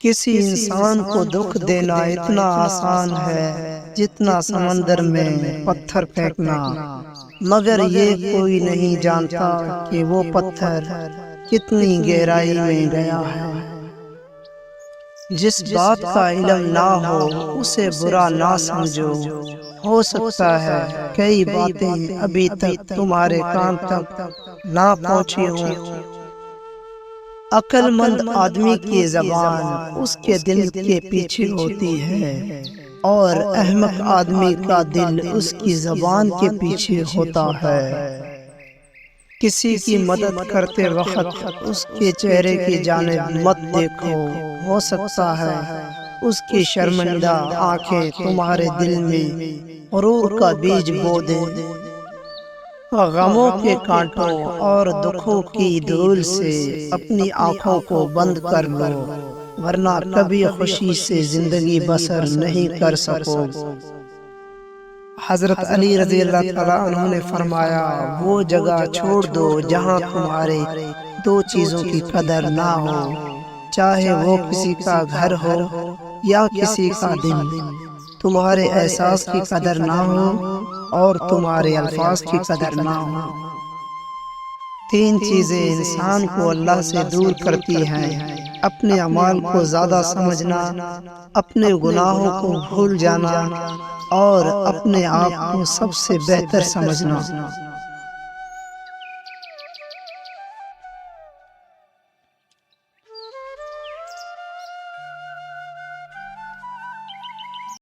کسی انسان کو دکھ دینا اتنا آسان ہے جتنا سمندر میں پتھر پھینکنا، مگر یہ کوئی نہیں جانتا کہ وہ پتھر کتنی گہرائی میں گیا ہے۔ جس بات کا علم نہ ہو اسے برا نہ سمجھو، ہو سکتا ہے کئی باتیں ابھی تک تمہارے کان تک نہ پہنچی ہوں۔ عقل مند آدمی کی زبان اس کے دل کے پیچھے ہوتی ہے، اور احمق آدمی کا دل اس کی زبان کے پیچھے ہوتا ہے۔ کسی کی مدد کرتے وقت اس کے چہرے کی جانب مت دیکھو، ہو سکتا ہے اس کی شرمندہ آنکھیں تمہارے دل میں غرور کا بیج بو دیں۔ غموں کے کانٹوں اور دکھوں کی دھول سے اپنی آنکھوں کو بند کر لو، ورنہ کبھی خوشی سے زندگی بسر نہیں کر سکو۔ حضرت علی رضی اللہ تعالیٰ عنہ نے فرمایا، وہ جگہ چھوڑ دو جہاں تمہارے دو چیزوں کی قدر نہ ہو، چاہے وہ کسی کا گھر ہو یا کسی کا دل۔ تمہارے احساس کی قدر نہ ہو اور تمہارے الفاظ کی قدر نہ ہو۔ تین چیزیں انسان کو اللہ سے دور کرتی ہیں: اپنے اعمال کو زیادہ سمجھنا، اپنے گناہوں کو بھول جانا، اور اپنے آپ کو سب سے بہتر سمجھنا۔